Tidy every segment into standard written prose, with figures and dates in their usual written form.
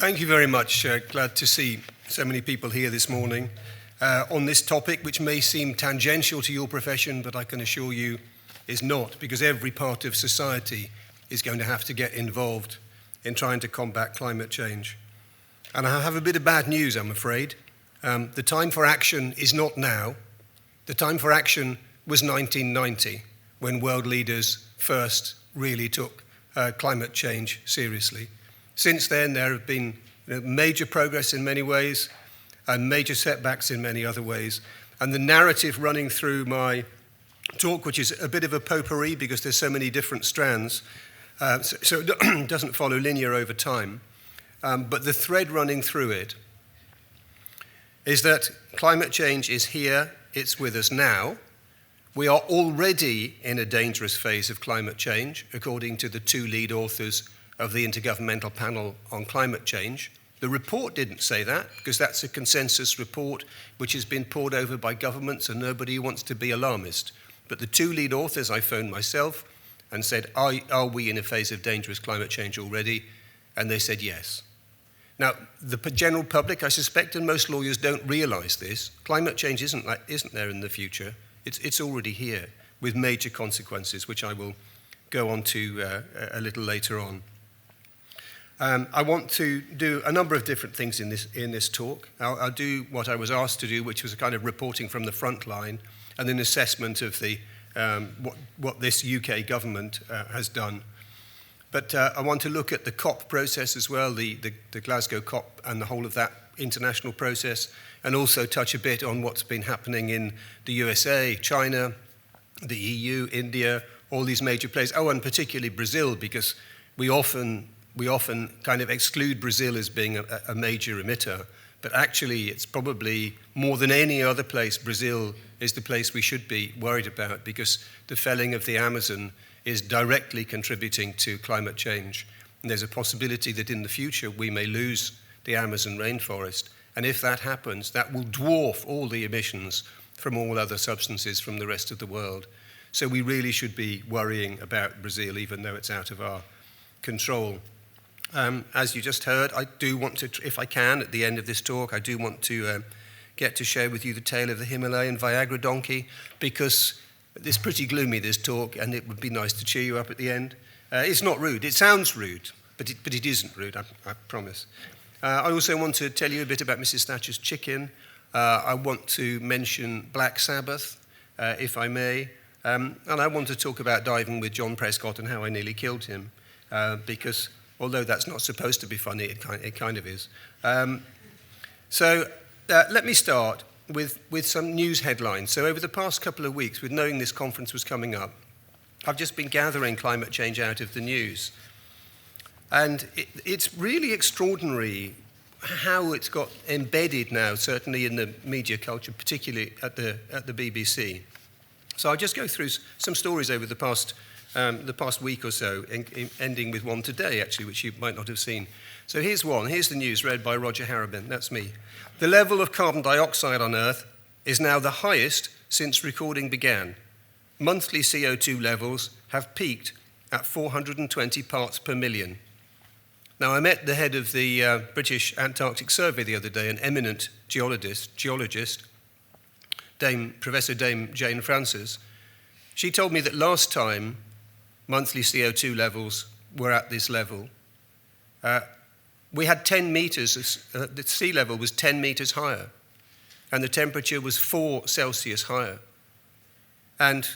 Thank you very much. Glad to see so many people here this morning on this topic, which may seem tangential to your profession, but I can assure you is not, because every part of society is going to have to get involved in trying to combat climate change. And I have a bit of bad news, I'm afraid. The time for action is not now. The time for action was 1990, when world leaders first really took climate change seriously. Since then, there have been major progress in many ways and major setbacks in many other ways. And the narrative running through my talk, which is a bit of a potpourri because there's so many different strands, so it doesn't follow linear over time, but the thread running through it is that climate change is here, it's with us now. We are already in a dangerous phase of climate change, according to the two lead authors of the Intergovernmental Panel on Climate Change. The report didn't say that, because that's a consensus report which has been pored over by governments and nobody wants to be alarmist. But the two lead authors, I phoned myself and said, are we in a phase of dangerous climate change already? And they said yes. Now, the general public, I suspect, and most lawyers don't realize this, climate change isn't there in the future. It's already here with major consequences, which I will go on to a little later on. I want to do a number of different things in this talk. I'll do what I was asked to do, which was a kind of reporting from the front line and an assessment of the what this UK government has done. But I want to look at the COP process as well, the Glasgow COP and the whole of that international process, and also touch a bit on what's been happening in the USA, China, the EU, India, all these major players. Oh, and particularly Brazil, because we often kind of exclude Brazil as being a major emitter, but actually it's probably more than any other place, Brazil is the place we should be worried about, because the felling of the Amazon is directly contributing to climate change. And there's a possibility that in the future we may lose the Amazon rainforest. And if that happens, that will dwarf all the emissions from all other substances from the rest of the world. So we really should be worrying about Brazil, even though it's out of our control. As you just heard, I do want to, if I can, at the end of this talk, I do want to get to share with you the tale of the Himalayan Viagra donkey, because it's pretty gloomy, this talk, and it would be nice to cheer you up at the end. It's not rude. It sounds rude, but it isn't rude, I promise. I also want to tell you a bit about Mrs. Thatcher's chicken. I want to mention Black Sabbath, if I may. And I want to talk about diving with John Prescott and how I nearly killed him, because although that's not supposed to be funny, it kind of is. So let me start with some news headlines. So over the past couple of weeks, with knowing this conference was coming up, I've just been gathering climate change out of the news. And it's really extraordinary how it's got embedded now, certainly in the media culture, particularly at the BBC. So I'll just go through some stories over the past week or so, ending with one today, actually, which you might not have seen. So here's one. Here's the news read by Roger Harrabin. That's me. The level of carbon dioxide on Earth is now the highest since recording began. Monthly CO2 levels have peaked at 420 parts per million. Now, I met the head of the British Antarctic Survey the other day, an eminent geologist, Professor Dame Jane Francis. She told me that last time monthly CO2 levels were at this level, we had 10 meters, the sea level was 10 meters higher, and the temperature was 4 Celsius higher. And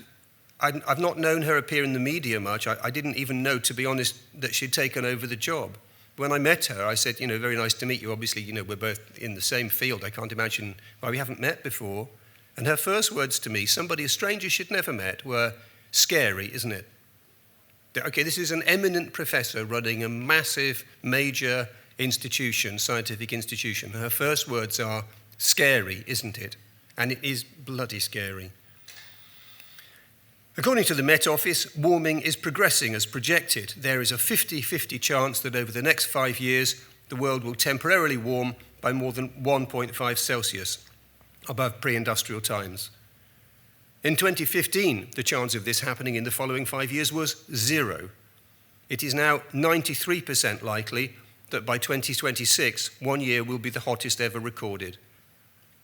I've not known her appear in the media much. I didn't even know, to be honest, that she'd taken over the job. When I met her, I said, very nice to meet you. Obviously, we're both in the same field. I can't imagine why we haven't met before. And her first words to me, somebody, a stranger she'd never met, were, "Scary, isn't it?" Okay, this is an eminent professor running a massive, major institution, scientific institution. Her first words are, "Scary, isn't it?" And it is bloody scary. According to the Met Office, warming is progressing as projected. There is a 50-50 chance that over the next 5 years, the world will temporarily warm by more than 1.5 Celsius above pre-industrial times. In 2015, the chance of this happening in the following 5 years was 0. It is now 93% likely that by 2026, 1 year will be the hottest ever recorded.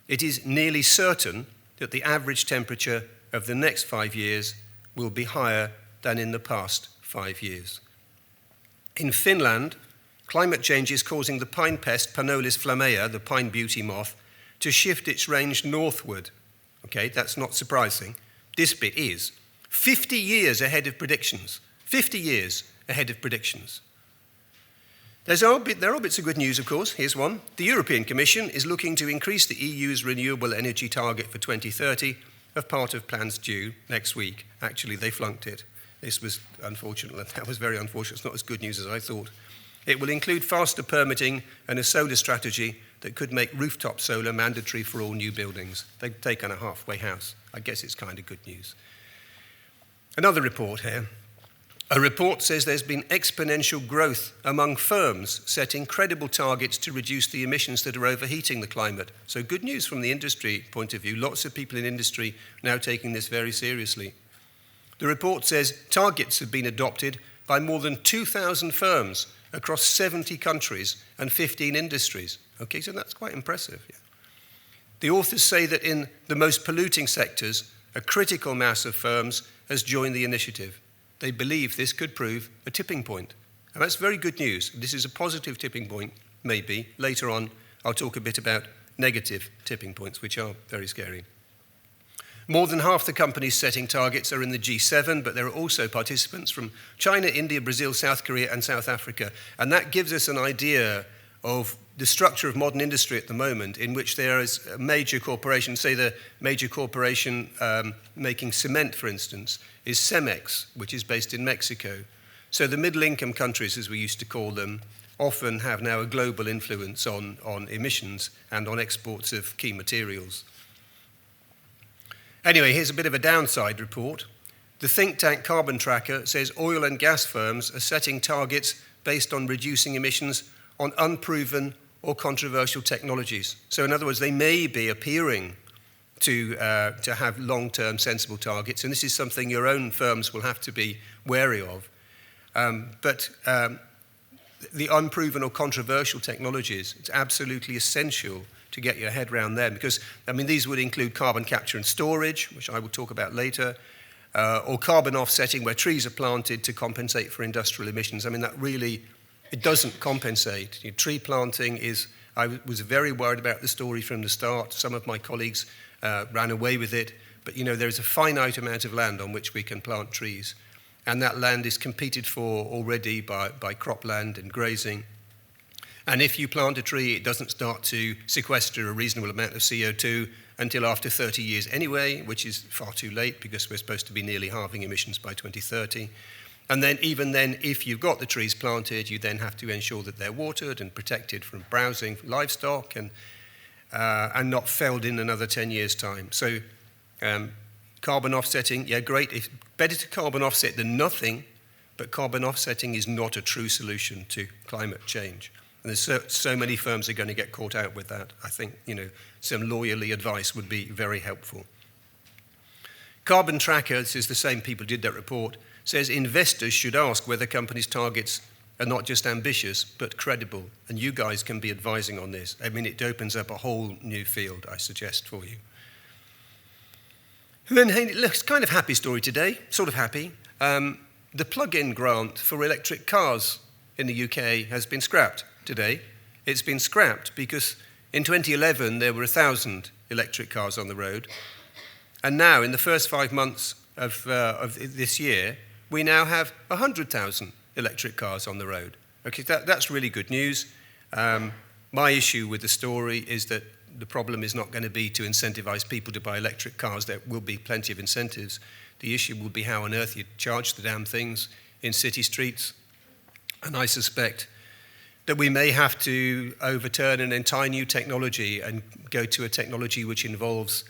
It is nearly certain that the average temperature of the next 5 years will be higher than in the past 5 years. In Finland, climate change is causing the pine pest Panolis flammea, the pine beauty moth, to shift its range northward. Okay, that's not surprising. This bit is 50 years ahead of predictions. 50 years ahead of predictions. There are bits of good news, of course. Here's one. The European Commission is looking to increase the EU's renewable energy target for 2030 as part of plans due next week. Actually, they flunked it. This was unfortunate. That was very unfortunate. It's not as good news as I thought. It will include faster permitting and a solar strategy that could make rooftop solar mandatory for all new buildings. They've taken a halfway house. I guess it's kind of good news. Another report here. A report says there's been exponential growth among firms setting credible targets to reduce the emissions that are overheating the climate. So good news from the industry point of view. Lots of people in industry now taking this very seriously. The report says targets have been adopted by more than 2,000 firms across 70 countries and 15 industries. Okay, so that's quite impressive. Yeah. The authors say that in the most polluting sectors, a critical mass of firms has joined the initiative. They believe this could prove a tipping point. And that's very good news. This is a positive tipping point, maybe. Later on, I'll talk a bit about negative tipping points, which are very scary. More than half the companies setting targets are in the G7, but there are also participants from China, India, Brazil, South Korea, and South Africa. And that gives us an idea of the structure of modern industry at the moment, in which there is a major corporation, say the major corporation making cement, for instance, is Cemex, which is based in Mexico. So the middle-income countries, as we used to call them, often have now a global influence on emissions and on exports of key materials. Anyway, here's a bit of a downside report. The think tank Carbon Tracker says oil and gas firms are setting targets based on reducing emissions on unproven or controversial technologies. So in other words, they may be appearing to have long-term sensible targets, and this is something your own firms will have to be wary of. But the unproven or controversial technologies, it's absolutely essential to get your head around them, because, I mean, these would include carbon capture and storage, which I will talk about later, or carbon offsetting, where trees are planted to compensate for industrial emissions. I mean, that really, it doesn't compensate. Tree planting is, I was very worried about the story from the start. Some of my colleagues ran away with it, but there's a finite amount of land on which we can plant trees, and that land is competed for already by cropland and grazing. And if you plant a tree, it doesn't start to sequester a reasonable amount of CO2 until after 30 years anyway, which is far too late because we're supposed to be nearly halving emissions by 2030. And then even then, if you've got the trees planted, you then have to ensure that they're watered and protected from browsing livestock and not felled in another 10 years' time. So carbon offsetting, yeah, great. It's better to carbon offset than nothing, but carbon offsetting is not a true solution to climate change. And there's so many firms are going to get caught out with that. I think, some lawyerly advice would be very helpful. Carbon Tracker, this is the same people who did that report, says investors should ask whether companies' targets are not just ambitious, but credible. And you guys can be advising on this. I mean, it opens up a whole new field, I suggest, for you. And then, hey, look, it's kind of happy story today, sort of happy. The plug-in grant for electric cars in the UK has been scrapped today. It's been scrapped because in 2011 there were 1,000 electric cars on the road, and now in the first 5 months of this year we now have 100,000 electric cars on the road. Okay, that's really good news. My issue with the story is that the problem is not going to be to incentivize people to buy electric cars. There will be plenty of incentives. The issue will be how on earth you charge the damn things in city streets, and I suspect that we may have to overturn an entire new technology and go to a technology which involves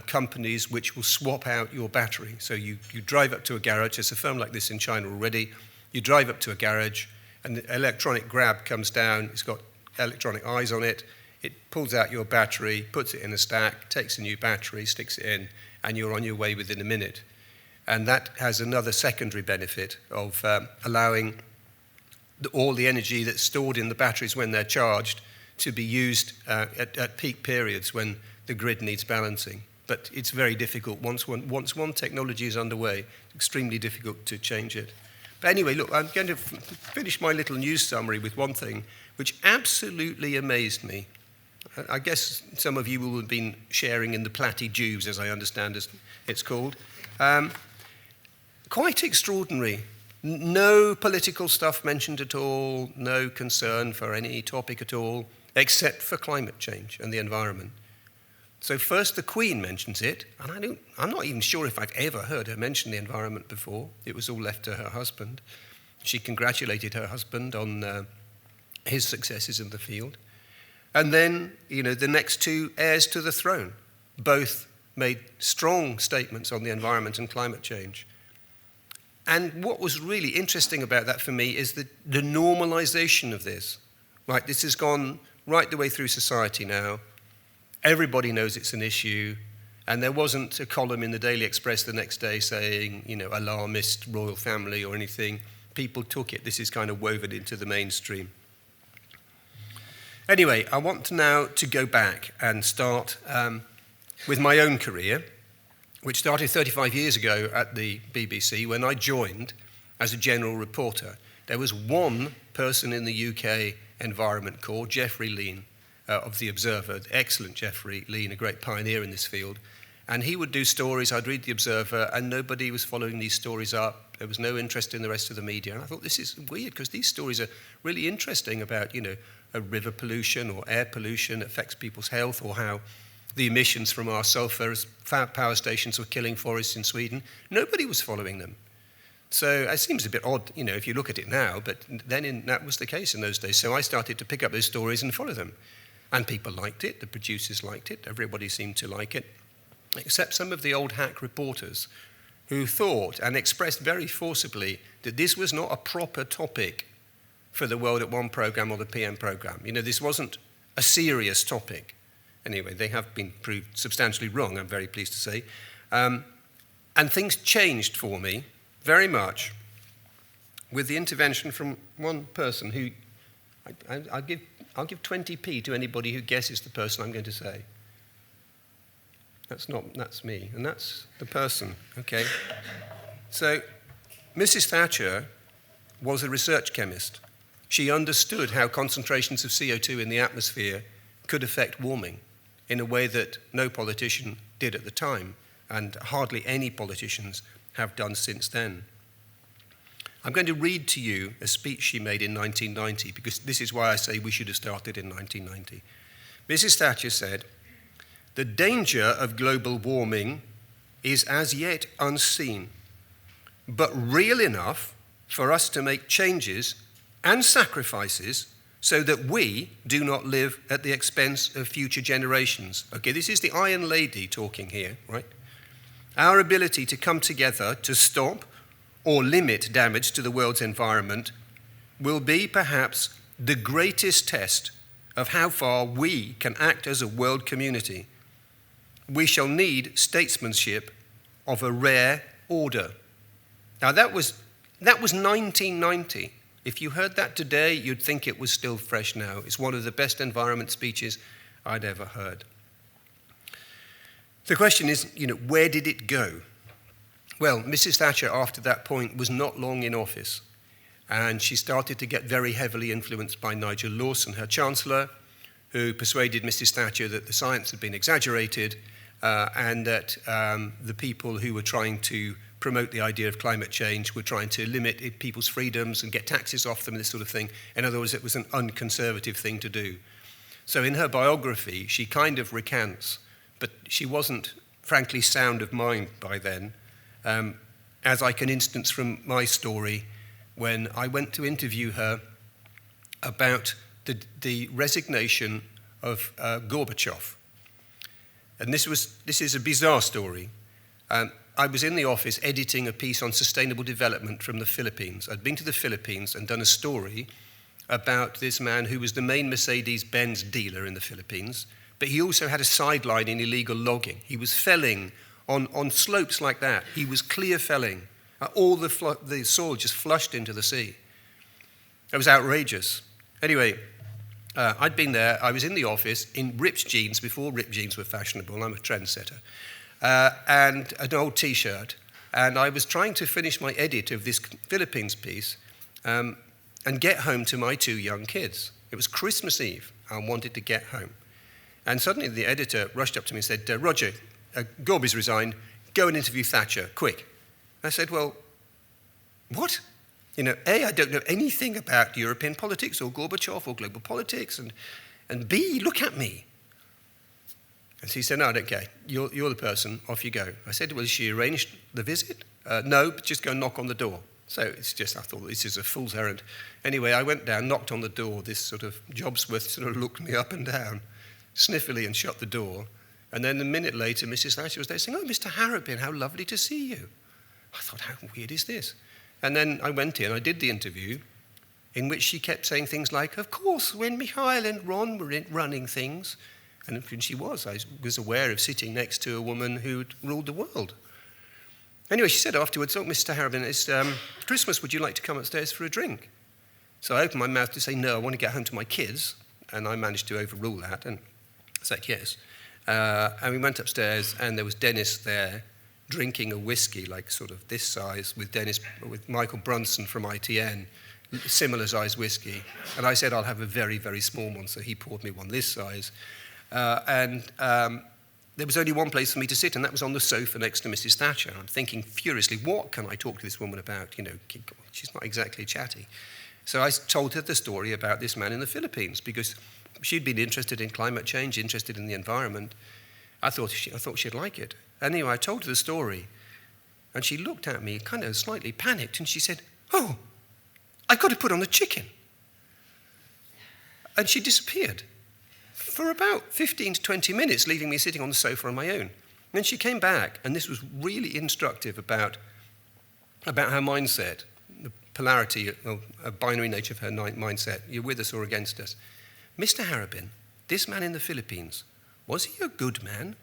companies which will swap out your battery. So you drive up to a garage, there's a firm like this in China already, you drive up to a garage and the electronic grab comes down, it's got electronic eyes on it, it pulls out your battery, puts it in a stack, takes a new battery, sticks it in, and you're on your way within a minute. And that has another secondary benefit of allowing all the energy that's stored in the batteries when they're charged to be used at peak periods when the grid needs balancing. But it's very difficult. Once one technology is underway, it's extremely difficult to change it. But anyway, look, I'm going to finish my little news summary with one thing which absolutely amazed me. I guess some of you will have been sharing in the platitudes, as I understand it's called. Quite extraordinary. No political stuff mentioned at all, no concern for any topic at all, except for climate change and the environment. So first the Queen mentions it, and I'm not even sure if I've ever heard her mention the environment before. It was all left to her husband. She congratulated her husband on his successes in the field. And then, the next two heirs to the throne both made strong statements on the environment and climate change. And what was really interesting about that for me is the normalization of this. Right, this has gone right the way through society now. Everybody knows it's an issue, and there wasn't a column in the Daily Express the next day saying, alarmist royal family or anything. People took it. This is kind of woven into the mainstream. Anyway, I want now to go back and start with my own career, which started 35 years ago at the BBC when I joined as a general reporter. There was one person in the UK Environment Corps, Geoffrey Lean, of The Observer, the excellent Geoffrey Lean, a great pioneer in this field. And he would do stories, I'd read The Observer, and nobody was following these stories up. There was no interest in the rest of the media. And I thought, this is weird, because these stories are really interesting about, a river pollution or air pollution affects people's health, or how the emissions from our sulfur power stations were killing forests in Sweden. Nobody was following them. So it seems a bit odd, if you look at it now, but then that was the case in those days. So I started to pick up those stories and follow them. And people liked it, the producers liked it, everybody seemed to like it, except some of the old hack reporters who thought and expressed very forcibly that this was not a proper topic for the World at One programme or the PM programme. This wasn't a serious topic. Anyway, they have been proved substantially wrong, I'm very pleased to say. And things changed for me very much with the intervention from one person who, I'll give 20p to anybody who guesses the person I'm going to say. That's me, and that's the person, okay? So, Mrs. Thatcher was a research chemist. She understood how concentrations of CO2 in the atmosphere could affect warming in a way that no politician did at the time, and hardly any politicians have done since then. I'm going to read to you a speech she made in 1990, because this is why I say we should have started in 1990. Mrs. Thatcher said, "The danger of global warming is as yet unseen, but real enough for us to make changes and sacrifices so that we do not live at the expense of future generations." Okay, this is the Iron Lady talking here, right? "Our ability to come together to stop or limit damage to the world's environment will be perhaps the greatest test of how far we can act as a world community. We shall need statesmanship of a rare order." Now that was 1990. If you heard that today, you'd think it was still fresh now. It's one of the best environment speeches I'd ever heard. The question is, where did it go? Well, Mrs. Thatcher, after that point, was not long in office, and she started to get very heavily influenced by Nigel Lawson, her Chancellor, who persuaded Mrs. Thatcher that the science had been exaggerated and that the people who were trying to promote the idea of climate change were trying to limit people's freedoms and get taxes off them and this sort of thing. In other words, it was an unconservative thing to do. So in her biography, she kind of recants, but she wasn't, frankly, sound of mind by then. As I can instance from my story, when I went to interview her about the resignation of Gorbachev. And this is a bizarre story. I was in the office editing a piece on sustainable development from the Philippines. I'd been to the Philippines and done a story about this man who was the main Mercedes-Benz dealer in the Philippines, but he also had a sideline in illegal logging. He was felling on slopes like that. He was clear felling. All the soil just flushed into the sea. It was outrageous. Anyway, I'd been there. I was in the office in ripped jeans before ripped jeans were fashionable. I'm a trendsetter. And an old T-shirt. And I was trying to finish my edit of this Philippines piece and get home to my 2 young kids. It was Christmas Eve. I wanted to get home. And suddenly the editor rushed up to me and said, Roger, Gorby's resigned. Go and interview Thatcher, quick. I said, well, what? You know, A, I don't know anything about European politics or Gorbachev or global politics, and B, look at me. And she said, no, I don't care. You're the person, off you go. I said, well, has she arranged the visit? No, but just go and knock on the door. So it's just, I thought, this is a fool's errand. Anyway, I went down, knocked on the door. This sort of Jobsworth sort of looked me up and down, sniffily, and shut the door. And then a minute later, Mrs. Thatcher was there saying, oh, Mr. Harrabin, how lovely to see you. I thought, how weird is this? And then I went in, I did the interview, in which she kept saying things like, of course, when Mikhail and Ron were running things, and when she was, I was aware of sitting next to a woman who'd ruled the world. Anyway, she said afterwards, oh, Mr. Harrabin, it's Christmas, would you like to come upstairs for a drink? So I opened my mouth to say, no, I want to get home to my kids, and I managed to overrule that, and said yes. And we went upstairs, and there was Dennis there, drinking a whiskey like sort of this size with Michael Brunson from ITN, similar size whiskey. And I said, I'll have a very, very small one. So he poured me one this size. There was only one place for me to sit, and that was on the sofa next to Mrs. Thatcher. I'm thinking furiously, what can I talk to this woman about? You know, she's not exactly chatty. So I told her the story about this man in the Philippines, because she'd been interested in climate change, interested in the environment. I thought she'd like it. Anyway, I told her the story, and she looked at me kind of slightly panicked, and she said, oh, I've got to put on the chicken. And she disappeared for about 15 to 20 minutes, leaving me sitting on the sofa on my own. And then she came back, and this was really instructive about her mindset, the polarity, a binary nature of her mindset. You're with us or against us. Mr. Harrabin, this man in the Philippines, was he a good man,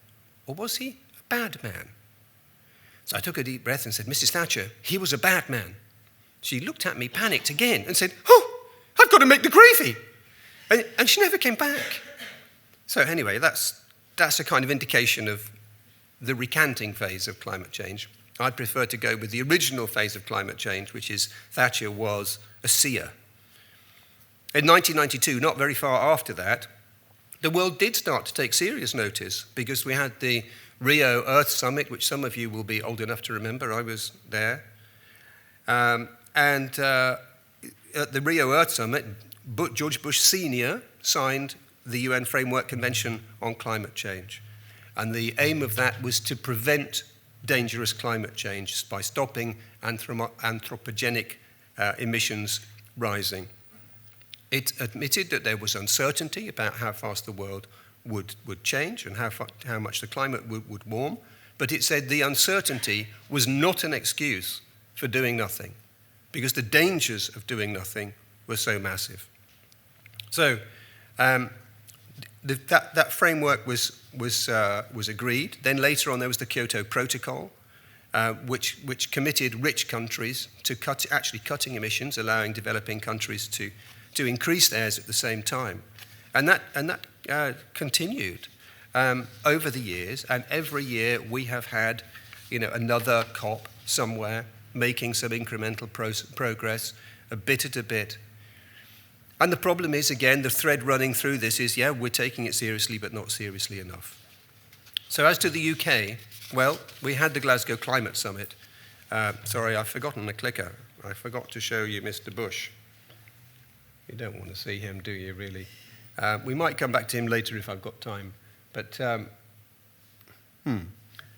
or was he a bad man? So I took a deep breath and said, Mrs. Thatcher, he was a bad man. She looked at me, panicked again, and said, oh, I've got to make the gravy. And she never came back. So anyway, that's a kind of indication of the recanting phase of climate change. I'd prefer to go with the original phase of climate change, which is Thatcher was a seer. In 1992, not very far after that, the world did start to take serious notice, because we had the Rio Earth Summit, which some of you will be old enough to remember. I was there. At the Rio Earth Summit, George Bush Sr. signed the UN Framework Convention on Climate Change. And the aim of that was to prevent dangerous climate change by stopping anthropogenic emissions rising. It admitted that there was uncertainty about how fast the world would change and how much the climate would warm, but it said the uncertainty was not an excuse for doing nothing, because the dangers of doing nothing were so massive. So that framework was agreed. Then later on there was the Kyoto Protocol, which committed rich countries to cutting emissions, allowing developing countries to increase theirs at the same time. And that continued over the years, and every year we have had another COP somewhere making some incremental progress, a bit at a bit. And the problem is, again, the thread running through this is, yeah, we're taking it seriously, but not seriously enough. So as to the UK, well, we had the Glasgow Climate Summit. Sorry, I've forgotten the clicker. I forgot to show you Mr. Bush. You don't want to see him, do you, really? We might come back to him later if I've got time. But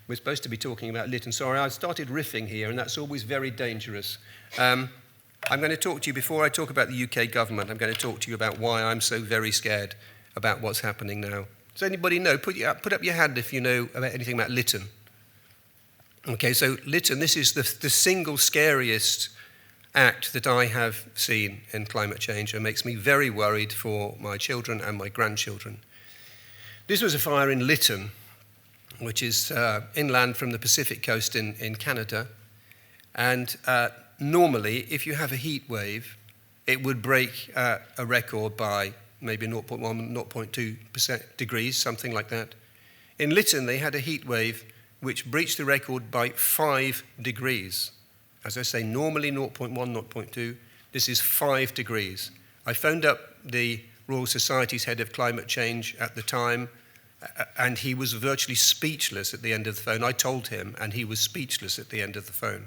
we're supposed to be talking about Lytton. Sorry, I started riffing here, and that's always very dangerous. I'm going to talk to you, before I talk about the UK government, I'm going to talk to you about why I'm so very scared about what's happening now. Does anybody know? Put up your hand if you know about anything about Lytton. Okay, so Lytton, this is the single scariest act that I have seen in climate change, and makes me very worried for my children and my grandchildren. This was a fire in Lytton, which is inland from the Pacific coast in Canada. And normally, if you have a heat wave, it would break a record by maybe 0.1, 0.2% degrees, something like that. In Lytton, they had a heat wave which breached the record by 5 degrees. As I say, normally 0.1, 0.2. This is 5 degrees. I phoned up the Royal Society's head of climate change at the time, and he was virtually speechless at the end of the phone. I told him, and he was speechless at the end of the phone.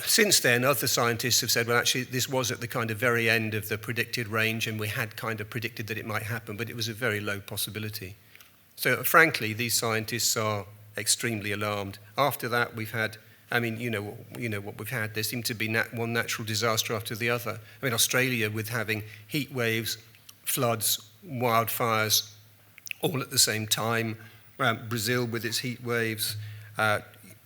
Since then, other scientists have said, well, actually, this was at the kind of very end of the predicted range, and we had kind of predicted that it might happen, but it was a very low possibility. So, frankly, these scientists are extremely alarmed. After that, we've had, I mean, you know what we've had. There seemed to be one natural disaster after the other. I mean, Australia with having heat waves, floods, wildfires, all at the same time. Brazil with its heat waves.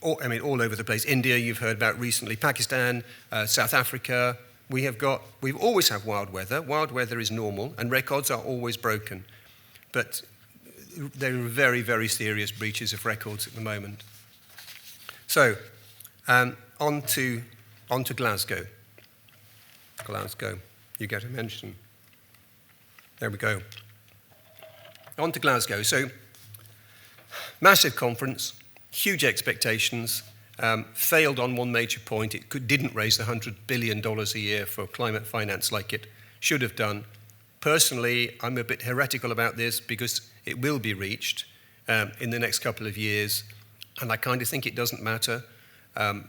All over the place. India, you've heard about recently. Pakistan, South Africa. We've always have wild weather. Wild weather is normal, and records are always broken. But there are very, very serious breaches of records at the moment. So, on to Glasgow. Glasgow, you get a mention. There we go. On to Glasgow. So, massive conference. Huge expectations, failed on one major point. It didn't raise the $100 billion a year for climate finance like it should have done. Personally, I'm a bit heretical about this because it will be reached in the next couple of years, and I kind of think it doesn't matter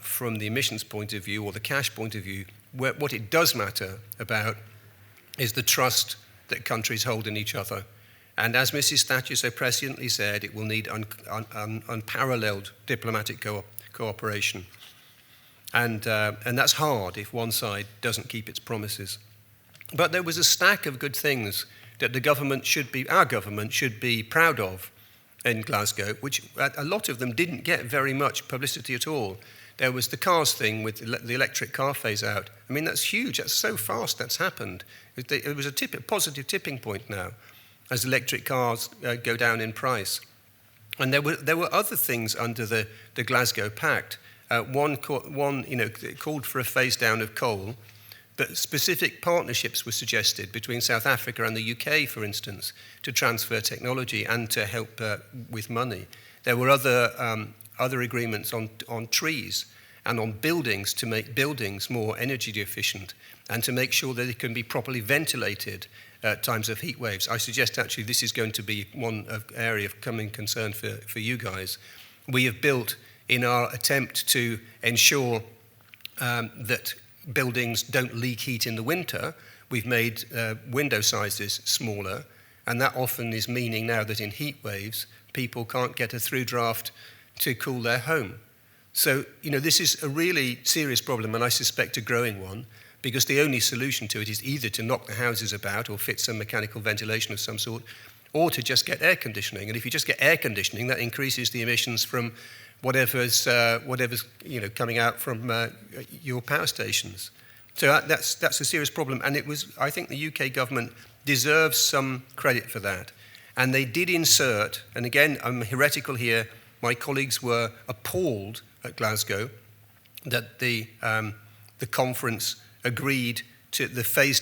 from the emissions point of view or the cash point of view. What it does matter about is the trust that countries hold in each other. And as Mrs. Thatcher so presciently said, it will need unparalleled diplomatic cooperation. And that's hard if one side doesn't keep its promises. But there was a stack of good things that our government should be proud of in Glasgow, which a lot of them didn't get very much publicity at all. There was the cars thing with the electric car phase out. I mean, that's huge. That's so fast that's happened. It was a positive tipping point now, as electric cars go down in price. And there were other things under the Glasgow Pact. One called for a phase down of coal, but specific partnerships were suggested between South Africa and the UK, for instance, to transfer technology and to help with money. There were other agreements on trees and on buildings to make buildings more energy efficient and to make sure that it can be properly ventilated at times of heat waves. I suggest actually this is going to be one area of coming concern for you guys. We have built, in our attempt to ensure that buildings don't leak heat in the winter, we've made window sizes smaller, and that often is meaning now that in heat waves, people can't get a through draft to cool their home. So, this is a really serious problem, and I suspect a growing one, because the only solution to it is either to knock the houses about or fit some mechanical ventilation of some sort, or to just get air conditioning. And if you just get air conditioning, that increases the emissions from whatever's coming out from your power stations. So that's a serious problem. And I think the UK government deserves some credit for that. And they did insert, and again, I'm heretical here, my colleagues were appalled at Glasgow that the conference agreed to a phase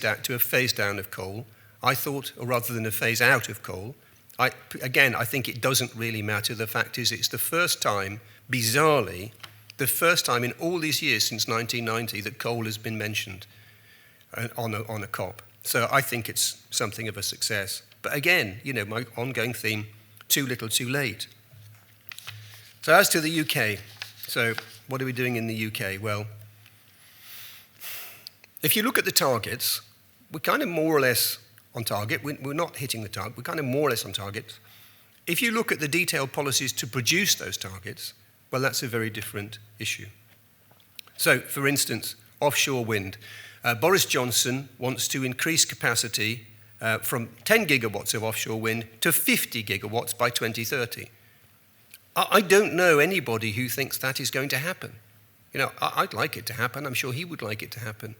down of coal. I thought, or rather than a phase out of coal, I think it doesn't really matter. The fact is it's the first time, bizarrely, the first time in all these years since 1990 that coal has been mentioned on a COP. So I think it's something of a success. But again, my ongoing theme, too little, too late. So as to the UK, so what are we doing in the UK? Well, if you look at the targets, we're kind of more or less on target. We're not hitting the target. We're kind of more or less on target. If you look at the detailed policies to produce those targets, well, that's a very different issue. So, for instance, offshore wind. Boris Johnson wants to increase capacity from 10 gigawatts of offshore wind to 50 gigawatts by 2030. I don't know anybody who thinks that is going to happen. I'd like it to happen. I'm sure he would like it to happen.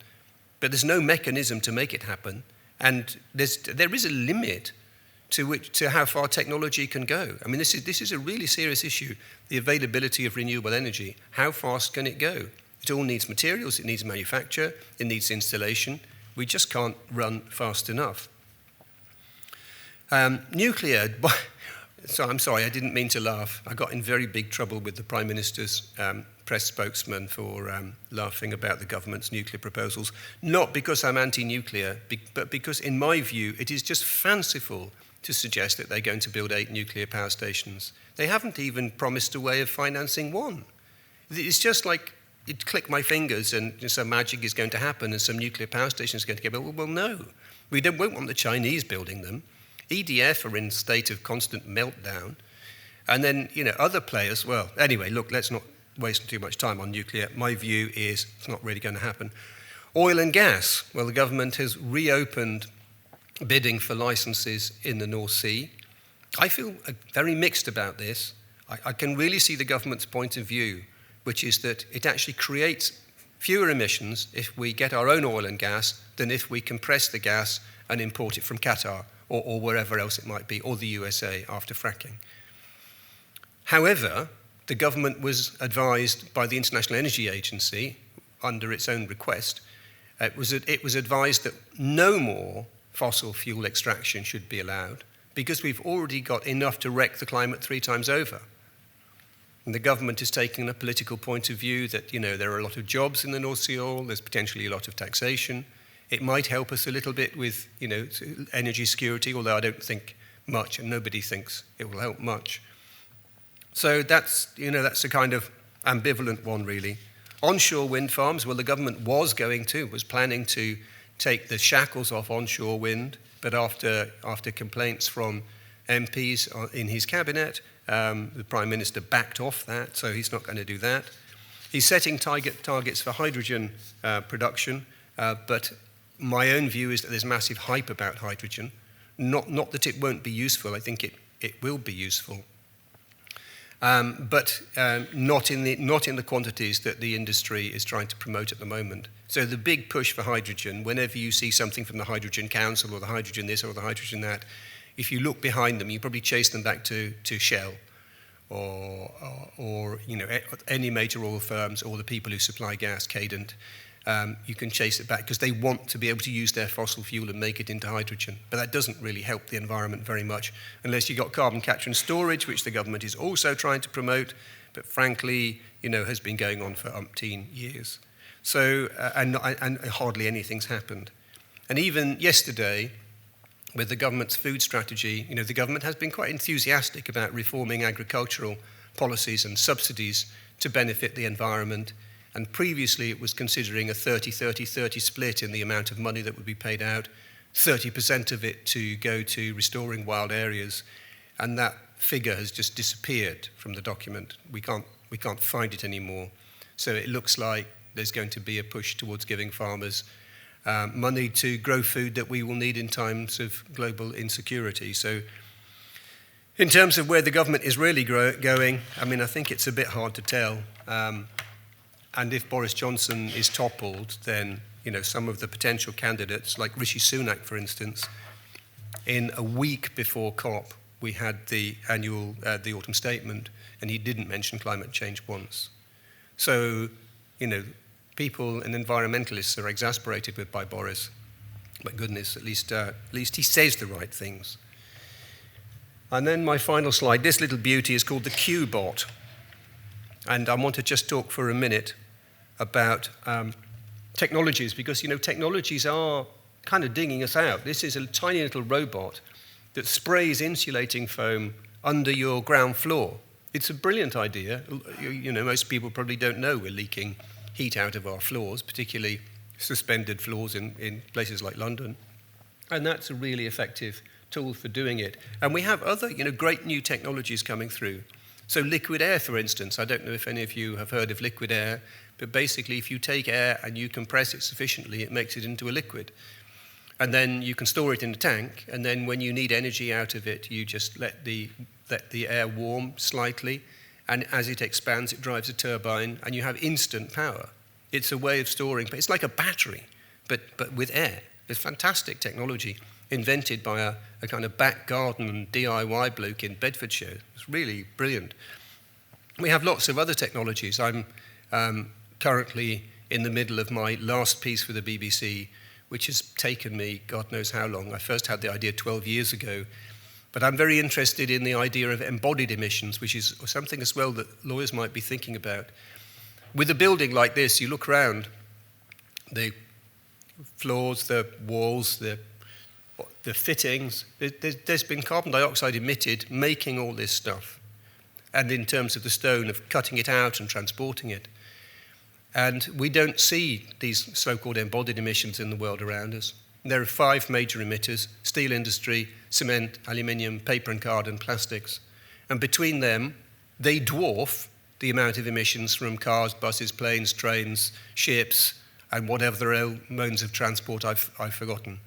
But there's no mechanism to make it happen, and there is a limit to how far technology can go. I mean, this is a really serious issue, the availability of renewable energy. How fast can it go? It all needs materials, it needs manufacture, it needs installation. We just can't run fast enough. Nuclear, so I'm sorry, I didn't mean to laugh. I got in very big trouble with the Prime Minister's press spokesman for laughing about the government's nuclear proposals, not because I'm anti-nuclear, but because in my view it is just fanciful to suggest that they're going to build 8 nuclear power stations. They haven't even promised a way of financing one. It's just like, you'd click my fingers and some magic is going to happen and some nuclear power station is going to get built. Well, no. We won't want the Chinese building them. EDF are in a state of constant meltdown. And then, other players, well, anyway, look, let's not waste too much time on nuclear. My view is it's not really going to happen. Oil and gas. Well, the government has reopened bidding for licenses in the North Sea. I feel very mixed about this. I can really see the government's point of view, which is that it actually creates fewer emissions if we get our own oil and gas than if we compress the gas and import it from Qatar or wherever else it might be, or the USA after fracking. However, the government was advised by the International Energy Agency, under its own request, it was advised that no more fossil fuel extraction should be allowed because we've already got enough to wreck the climate 3 times over. And the government is taking a political point of view that, there are a lot of jobs in the North Sea oil, there's potentially a lot of taxation. It might help us a little bit with, energy security, although I don't think much, and nobody thinks it will help much. So that's a kind of ambivalent one, really. Onshore wind farms, well, the government was planning to take the shackles off onshore wind, but after complaints from MPs in his cabinet, the Prime Minister backed off that, so he's not going to do that. He's setting targets for hydrogen production, but my own view is that there's massive hype about hydrogen. Not that it won't be useful, I think it will be useful. But not in the quantities that the industry is trying to promote at the moment. So the big push for hydrogen, whenever you see something from the Hydrogen Council or the hydrogen this or the hydrogen that, if you look behind them, you probably chase them back to Shell or any major oil firms or the people who supply gas, Cadent. You can chase it back because they want to be able to use their fossil fuel and make it into hydrogen. But that doesn't really help the environment very much unless you've got carbon capture and storage, which the government is also trying to promote, but frankly, has been going on for umpteen years. So, and hardly anything's happened. And even yesterday, with the government's food strategy, the government has been quite enthusiastic about reforming agricultural policies and subsidies to benefit the environment. And previously it was considering a 30-30-30 split in the amount of money that would be paid out, 30% of it to go to restoring wild areas. And that figure has just disappeared from the document. We can't find it anymore. So it looks like there's going to be a push towards giving farmers money to grow food that we will need in times of global insecurity. So in terms of where the government is really going, I think it's a bit hard to tell. And if Boris Johnson is toppled, then some of the potential candidates, like Rishi Sunak, for instance, in a week before COP, we had the autumn statement, and he didn't mention climate change once. So, people and environmentalists are exasperated by Boris. But goodness, at least he says the right things. And then my final slide, this little beauty is called the Q-bot. And I want to just talk for a minute about technologies, because, technologies are kind of digging us out. This is a tiny little robot that sprays insulating foam under your ground floor. It's a brilliant idea. Most people probably don't know we're leaking heat out of our floors, particularly suspended floors in places like London. And that's a really effective tool for doing it. And we have other, great new technologies coming through. So liquid air, for instance, I don't know if any of you have heard of liquid air, but basically if you take air and you compress it sufficiently, it makes it into a liquid. And then you can store it in a tank, and then when you need energy out of it, you just let the air warm slightly, and as it expands, it drives a turbine, and you have instant power. It's a way of storing, but it's like a battery, but with air. It's fantastic technology, invented by a kind of back garden DIY bloke in Bedfordshire. It's really brilliant. We have lots of other technologies. I'm currently in the middle of my last piece for the BBC, which has taken me God knows how long. I first had the idea 12 years ago, but I'm very interested in the idea of embodied emissions, which is something as well that lawyers might be thinking about. With a building like this, you look around, the floors, the walls, the fittings, there's been carbon dioxide emitted making all this stuff. And in terms of the stone, of cutting it out and transporting it. And we don't see these so-called embodied emissions in the world around us. There are 5 major emitters: steel industry, cement, aluminium, paper and card, and plastics. And between them, they dwarf the amount of emissions from cars, buses, planes, trains, ships, and whatever other modes of transport I've forgotten.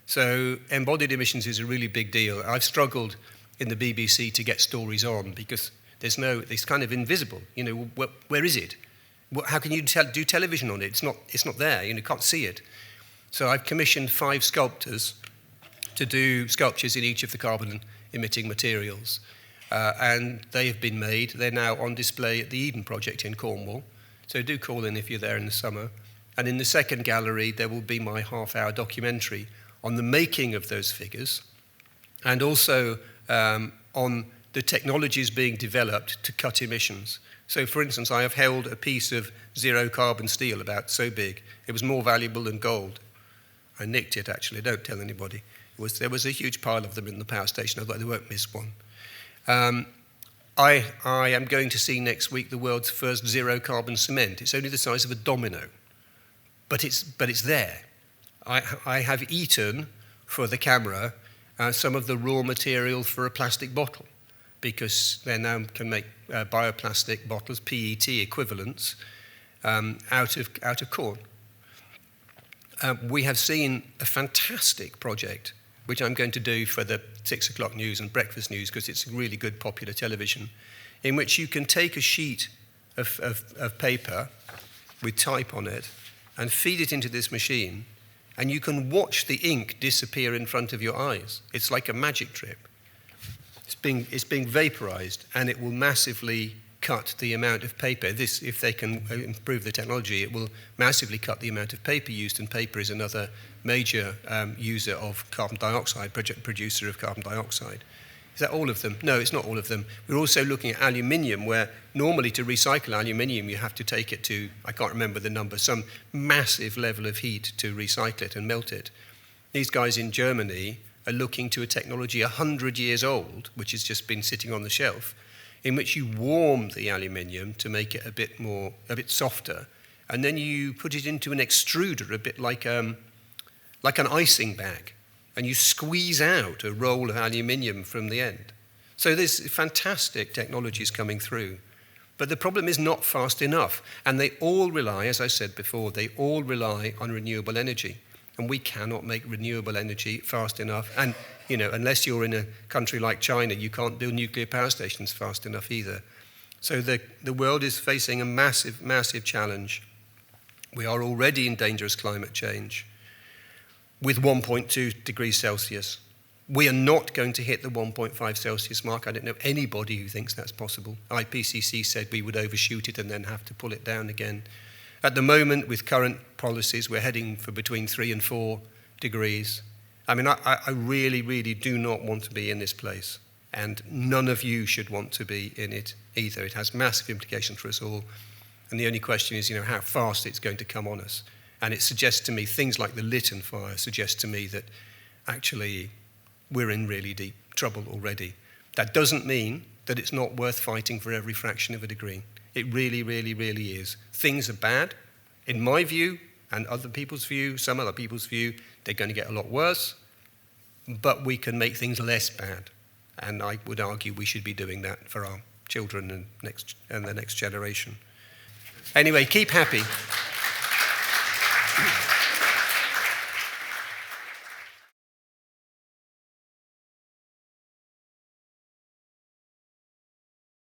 So embodied emissions is a really big deal. I've struggled in the BBC to get stories on because it's kind of invisible. You know, where is it? How can you do television on it? It's not there. You can't see it. So I've commissioned 5 sculptors to do sculptures in each of the carbon-emitting materials. And they have been made. They're now on display at the Eden Project in Cornwall. So do call in if you're there in the summer. And in the second gallery, there will be my half-hour documentary on the making of those figures and also on the technologies being developed to cut emissions. So, for instance, I have held a piece of zero-carbon steel about so big. It was more valuable than gold. I nicked it, actually. Don't tell anybody. There was a huge pile of them in the power station. I thought they won't miss one. I am going to see next week the world's first zero-carbon cement. It's only the size of a domino, but it's there. I have eaten, for the camera, some of the raw material for a plastic bottle, because they now can make bioplastic bottles, PET equivalents, out of corn. We have seen a fantastic project, which I'm going to do for the 6 o'clock news and breakfast news, because it's really good popular television, in which you can take a sheet of paper with type on it and feed it into this machine, and you can watch the ink disappear in front of your eyes. It's like a magic trick. It's being vaporized, and it will massively cut the amount of paper. If they can improve the technology, it will massively cut the amount of paper used, and paper is another major user of carbon dioxide, producer of carbon dioxide. Is that all of them? No, it's not all of them. We're also looking at aluminium, where normally to recycle aluminium, you have to take it to, I can't remember the number, some massive level of heat to recycle it and melt it. These guys in Germany are looking to a technology 100 years old, which has just been sitting on the shelf, in which you warm the aluminium to make it a bit softer, and then you put it into an extruder, a bit like an icing bag, and you squeeze out a roll of aluminium from the end. So there's fantastic technologies coming through. But the problem is not fast enough, and they all rely, as I said before, they all rely on renewable energy. And we cannot make renewable energy fast enough. And, unless you're in a country like China, you can't build nuclear power stations fast enough either. So the world is facing a massive, massive challenge. We are already in dangerous climate change with 1.2 degrees Celsius. We are not going to hit the 1.5 Celsius mark. I don't know anybody who thinks that's possible. IPCC said we would overshoot it and then have to pull it down again. At the moment, with current policies, we're heading for between 3 and 4 degrees. I mean, I really, really do not want to be in this place. And none of you should want to be in it either. It has massive implications for us all. And the only question is, how fast it's going to come on us. And it suggests to me, things like the Lytton fire suggest to me that actually we're in really deep trouble already. That doesn't mean that it's not worth fighting for every fraction of a degree. It really, really, really is. Things are bad. In my view, and other people's view, some other people's view, they're going to get a lot worse. But we can make things less bad. And I would argue we should be doing that for our children and the next generation. Anyway, keep happy.